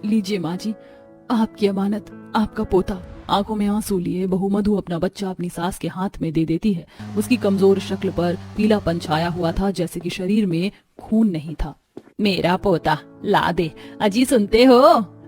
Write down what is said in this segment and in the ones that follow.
लीजिए माँ जी, आपकी अमानत, आपका पोता। आंखों में आंसू लिए बहू मधु अपना बच्चा अपनी सास के हाथ में दे देती है। उसकी कमजोर शक्ल पर पीलापन छाया हुआ था, जैसे कि शरीर में खून नहीं था। मेरा पोता, ला दे। अजी सुनते हो?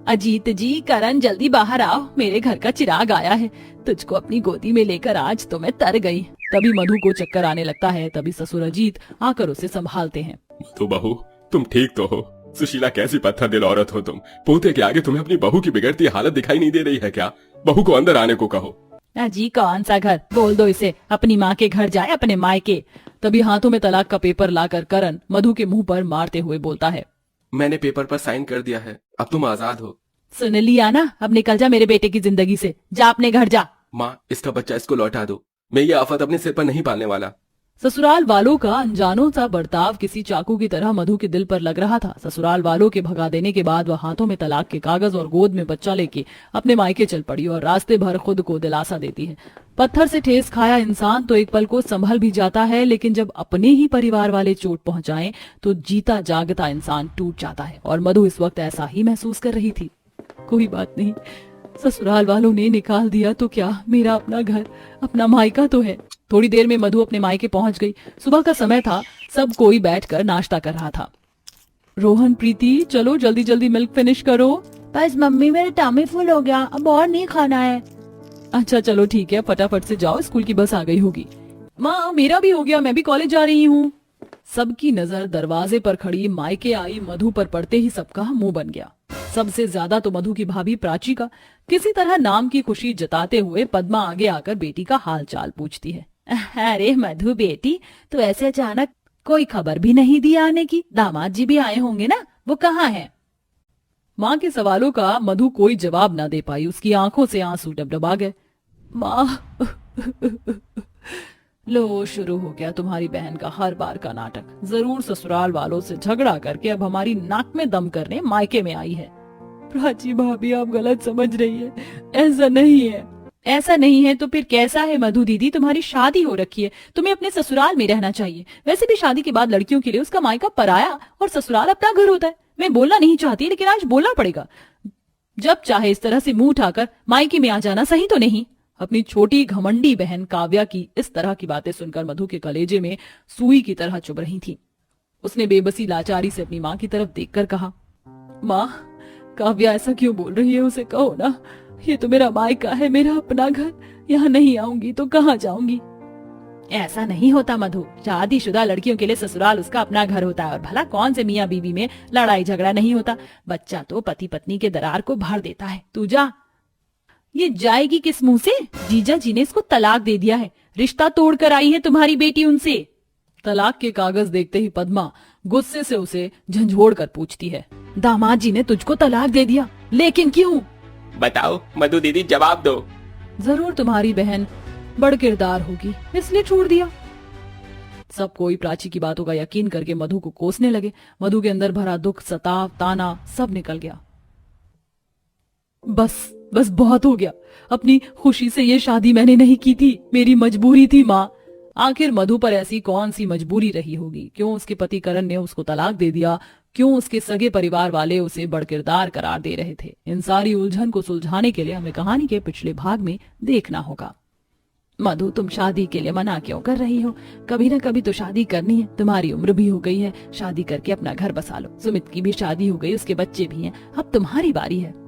अजीत जी, करण जल्दी बाहर आओ, मेरे घर का चिराग आया है। तुझको अपनी गोदी में लेकर आज तो मैं तर गई। तभी मधु को चक्कर आने लगता है। तभी ससुर अजीत आकर उसे संभालते हैं। तो बहू, तुम ठीक तो हो? सुशीला, कैसी पत्थर दिल औरत हो तुम। पोते के आगे तुम्हें अपनी बहू की बिगड़ती हालत दिखाई नहीं दे रही है क्या? बहू को अंदर आने को कहो। जी कौन सा घर? बोल दो इसे, अपनी माँ के घर जाए, अपने मायके। तभी हाथों में तलाक का पेपर लाकर करण मधु के मुंह पर मारते हुए बोलता है, मैंने पेपर पर साइन कर दिया है, अब तुम आजाद हो। सुन लिया ना? अब निकल जा मेरे बेटे की जिंदगी से, जा अपने घर जा। माँ, इसका बच्चा इसको लौटा दो। मैं ये आफत अपने सिर पर नहीं पालने वाला। ससुराल वालों का अनजानों सा बर्ताव किसी चाकू की तरह मधु के दिल पर लग रहा था। ससुराल वालों के भगा देने के बाद वह हाथों में तलाक के कागज और गोद में बच्चा लेके अपने मायके चल पड़ी और रास्ते भर खुद को दिलासा देती है। पत्थर से ठेस खाया इंसान तो एक पल को संभल भी जाता है, लेकिन जब अपने ही परिवार वाले चोट पहुंचाएं तो जीता जागता इंसान टूट जाता है। और मधु इस वक्त ऐसा ही महसूस कर रही थी। कोई बात नहीं, ससुराल वालों ने निकाल दिया तो क्या, मेरा अपना घर, अपना मायका तो है। थोड़ी देर में मधु अपने मायके पहुंच गई। सुबह का समय था, सब कोई बैठकर नाश्ता कर रहा था। रोहन, प्रीति, चलो जल्दी जल्दी मिल्क फिनिश करो। बस मम्मी, मेरा टमी फुल हो गया, अब और नहीं खाना है। अच्छा चलो ठीक है, फटाफट से जाओ, स्कूल की बस आ गई होगी। माँ, मेरा भी हो गया, मैं भी कॉलेज जा रही हूँ। सबकी नजर दरवाजे पर खड़ी मायके आई मधु पर पड़ते ही सबका मुंह बन गया। सबसे ज्यादा तो मधु की भाभी प्राची का। किसी तरह नाम की खुशी जताते हुए पद्मा आगे आकर बेटी का हाल चाल पूछती है। अरे मधु बेटी, तो ऐसे अचानक कोई खबर भी नहीं दी आने की? दामाद जी भी आए होंगे ना, वो कहाँ हैं? माँ के सवालों का मधु कोई जवाब ना दे पाई। उसकी आंखों से आंसू डबडबा गए। माँ, लो शुरू हो गया तुम्हारी बहन का हर बार का नाटक। जरूर ससुराल वालों से झगड़ा करके अब हमारी नाक में दम करने मायके में आई है। प्राची भाभी, आप गलत समझ रही है, ऐसा नहीं है। ऐसा नहीं है तो फिर कैसा है मधु दीदी? तुम्हारी शादी हो रखी है, तुम्हें अपने ससुराल में रहना चाहिए। वैसे भी शादी के बाद लड़कियों के लिए उसका मायका पराया और ससुराल अपना घर होता है। मैं बोलना नहीं चाहती, लेकिन आज बोलना पड़ेगा। जब चाहे इस तरह से मुंह उठाकर मायके में आ जाना सही तो नहीं। अपनी छोटी घमंडी बहन काव्या की इस तरह की बातें सुनकर मधु के कलेजे में सुई की तरह चुभ रही थी। उसने बेबसी लाचारी से अपनी माँ की तरफ देखकर कहा, माँ, काव्या ऐसा क्यों बोल रही है? उसे कहो ना, ये तो मेरा मायका है, मेरा अपना घर। यहाँ नहीं आऊंगी तो कहाँ जाऊंगी? ऐसा नहीं होता मधु, शादीशुदा लड़कियों के लिए ससुराल उसका अपना घर होता है। और भला कौन से मियाँ बीवी में लड़ाई झगड़ा नहीं होता? बच्चा तो पति पत्नी के दरार को भर देता है। तू जा। ये जाएगी किस मुंह से? जीजा जी ने इसको तलाक दे दिया है, रिश्ता तोड़कर आई है तुम्हारी बेटी उनसे। तलाक के कागज देखते ही पद्मा गुस्से से उसे झंझोड़ कर पूछती है, दामाद जी ने तुझको तलाक दे दिया, लेकिन क्यों? बताओ मधु दीदी, जवाब दो। जरूर तुम्हारी बहन बड़ किरदार होगी, इसलिए छोड़ दिया। सब कोई प्राची की बातों का यकीन करके मधु को कोसने लगे। मधु के अंदर भरा दुख, सताव, ताना सब निकल गया। बस बस बहुत हो गया। अपनी खुशी से ये शादी मैंने नहीं की थी, मेरी मजबूरी थी माँ। आखिर मधु पर ऐसी कौन सी मजबूरी रही होगी? क्यों उसके पति करण ने उसको तलाक दे दिया? क्यों उसके सगे परिवार वाले उसे बड़किरदार करार दे रहे थे? इन सारी उलझन को सुलझाने के लिए हमें कहानी के पिछले भाग में देखना होगा। मधु, तुम शादी के लिए मना क्यों कर रही हो? कभी ना कभी तो शादी करनी है, तुम्हारी उम्र भी हो गई है, शादी करके अपना घर बसा लो। सुमित की भी शादी हो गई, उसके बच्चे भी हैं, अब तुम्हारी बारी है।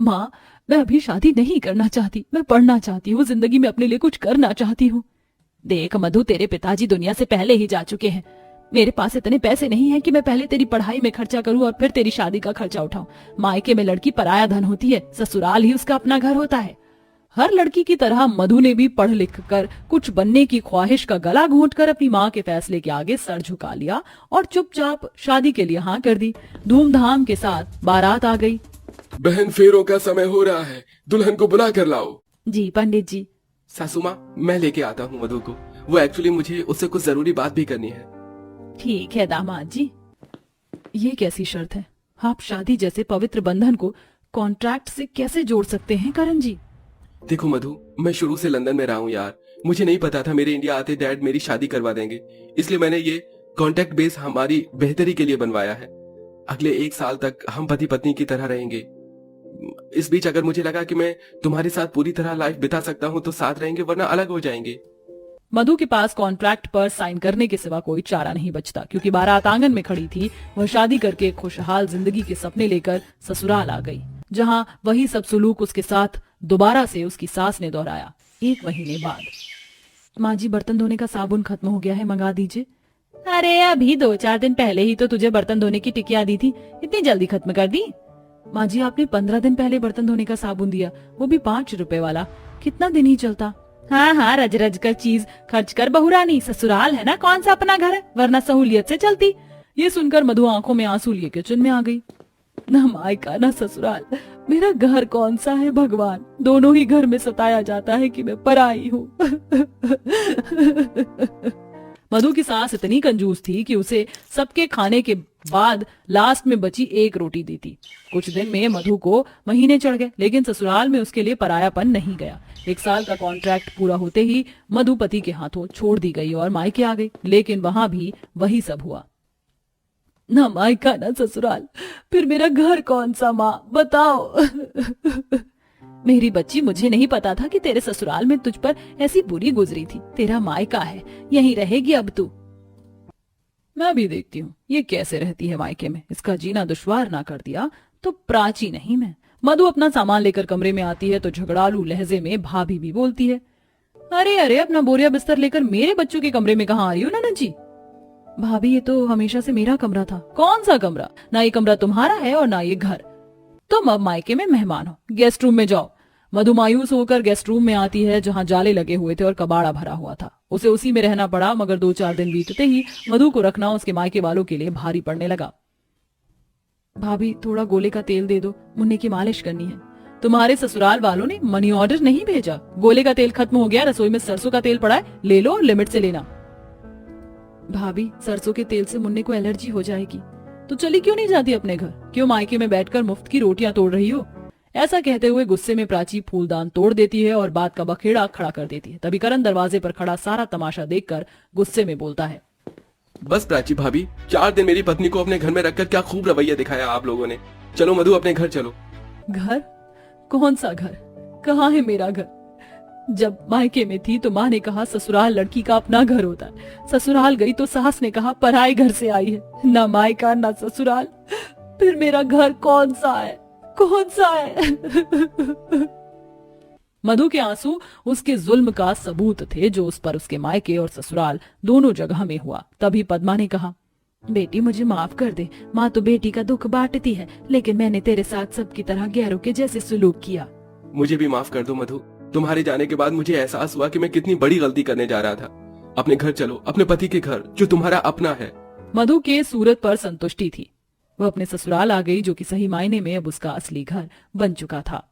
माँ, मैं अभी शादी नहीं करना चाहती, मैं पढ़ना चाहती हूँ, जिंदगी में अपने लिए कुछ करना चाहती हूँ। देख मधु, तेरे पिताजी दुनिया से पहले ही जा चुके हैं। मेरे पास इतने पैसे नहीं हैं कि मैं पहले तेरी पढ़ाई में खर्चा करूं और फिर तेरी शादी का खर्चा उठाऊं। मायके में लड़की पराया धन होती है, ससुराल ही उसका अपना घर होता है। हर लड़की की तरह मधु ने भी पढ़ लिख कर कुछ बनने की ख्वाहिश का गला घोंटकर अपनी माँ के फैसले के आगे सर झुका लिया और चुपचाप शादी के लिए हाँ कर दी। धूमधाम के साथ बारात आ गई। बहन, फेरों का समय हो रहा है, दुल्हन को बुला कर लाओ। जी पंडित जी। सासू माँ, मैं लेके आता हूँ मधु को। वो एक्चुअली मुझे उससे कुछ जरूरी बात भी करनी है। ठीक है दामाद जी। ये कैसी शर्त है? आप शादी जैसे पवित्र बंधन को कॉन्ट्रैक्ट से कैसे जोड़ सकते हैं करण जी? देखो मधु, मैं शुरू से लंदन में रहा हूँ यार। मुझे नहीं पता था मेरे इंडिया आते डैड मेरी शादी करवा देंगे, इसलिए मैंने ये कॉन्ट्रैक्ट बेस हमारी बेहतरी के लिए बनवाया है। अगले 1 साल तक हम पति पत्नी की तरह रहेंगे। इस बीच अगर मुझे लगा कि मैं तुम्हारे साथ पूरी तरह लाइफ बिता सकता हूँ तो साथ रहेंगे, वरना अलग हो जाएंगे। मधु के पास कॉन्ट्रैक्ट पर साइन करने के सिवा कोई चारा नहीं बचता, क्योंकि बारात आंगन में खड़ी थी। वह शादी करके खुशहाल जिंदगी के सपने लेकर ससुराल आ गई, जहां वही सब सुलूक उसके साथ दोबारा से उसकी सास ने दोहराया। 1 महीने बाद, माँ जी बर्तन धोने का साबुन खत्म हो गया है, मंगा दीजिए। अरे अभी 2-4 दिन पहले ही तो तुझे बर्तन धोने की टिकिया दी थी, इतनी जल्दी खत्म कर दी? माँ जी आपने 15 दिन पहले बर्तन धोने का साबुन दिया, वो भी 5 रुपए वाला, कितना दिन ही चलता। हाँ हाँ, रज रज कर चीज खर्च कर बहुरानी, ससुराल है ना, कौन सा अपना घर है, वरना सहूलियत से चलती। ये सुनकर मधु आंखों में आंसू लिए किचन में आ गई। न मायका न ससुराल, मेरा घर कौन सा है भगवान, दोनों ही घर में सताया जाता है कि मैं पराई हूँ। मधु की सास इतनी कंजूस थी कि उसे सबके खाने के बाद लास्ट में बची 1 रोटी दी थी। कुछ दिन में मधु को महीने चढ़ गए, लेकिन ससुराल में उसके लिए परायापन नहीं गया। 1 साल का कॉन्ट्रैक्ट पूरा होते ही मधु पति के हाथों छोड़ दी गई और मायके आ गई, लेकिन वहां भी वही सब हुआ। न मायका न ससुराल, फिर मेरा घर कौन सा, माँ बताओ। मेरी बच्ची, मुझे नहीं पता था कि तेरे ससुराल में तुझ पर ऐसी बुरी गुजरी थी। तेरा मायका है, यहीं रहेगी अब तू। मैं भी देखती हूँ ये कैसे रहती है मायके में, इसका जीना दुश्वार ना कर दिया तो प्राची नहीं मैं। मधु अपना सामान लेकर कमरे में आती है तो झगड़ालू लहजे में भाभी भी बोलती है, अरे अरे अपना बोरिया बिस्तर लेकर मेरे बच्चों के कमरे में कहाँ आ रही हो ननद जी? भाभी ये तो हमेशा से मेरा कमरा था। कौन सा कमरा? ना ये कमरा तुम्हारा है और ना ये घर। तुम अब मायके में मेहमान हो, गेस्ट रूम में जाओ। मधु मायूस होकर गेस्ट रूम में आती है, जहां जाले लगे हुए थे और कबाड़ा भरा हुआ था। उसे उसी में रहना पड़ा, मगर 2-4 दिन बीतते ही मधु को रखना उसके मायके वालों के लिए भारी पड़ने लगा। भाभी थोड़ा गोले का तेल दे दो, मुन्ने की मालिश करनी है। तुम्हारे ससुराल वालों ने मनी ऑर्डर नहीं भेजा, गोले का तेल खत्म हो गया, रसोई में सरसों का तेल पड़ा है, ले लो, लिमिट से लेना। भाभी सरसों के तेल से मुन्ने को एलर्जी हो जाएगी, तो चली क्यों नहीं जाती अपने घर? क्यों मायके में बैठकर मुफ्त की रोटियां तोड़ रही हो? ऐसा कहते हुए गुस्से में प्राची फूलदान तोड़ देती है और बात का बखेड़ा खड़ा कर देती है। तभी करण दरवाजे पर खड़ा सारा तमाशा देखकर गुस्से में बोलता है, बस प्राची भाभी, 4 दिन मेरी पत्नी को अपने घर में रखकर क्या खूब रवैया दिखाया आप लोगों ने। चलो मधु अपने घर चलो। घर? कौन सा घर? कहाँ है मेरा घर? जब मायके में थी तो माँ ने कहा ससुराल लड़की का अपना घर होता है, ससुराल गई तो सास ने कहा पराए घर से आई है। ना मायका ना ससुराल, फिर मेरा घर कौन सा है? कौन सा है? मधु के आंसू उसके जुल्म का सबूत थे, जो उस पर उसके मायके और ससुराल दोनों जगह में हुआ। तभी पद्मा ने कहा, बेटी मुझे माफ कर दे, माँ तो बेटी का दुख बांटती है, लेकिन मैंने तेरे साथ सबकी तरह गैरों के जैसे सुलूक किया। मुझे भी माफ कर दो मधु, तुम्हारे जाने के बाद मुझे एहसास हुआ कि मैं कितनी बड़ी गलती करने जा रहा था। अपने घर चलो, अपने पति के घर, जो तुम्हारा अपना है। मधु के सूरत पर संतुष्टि थी। वह अपने ससुराल आ गई, जो कि सही मायने में अब उसका असली घर बन चुका था।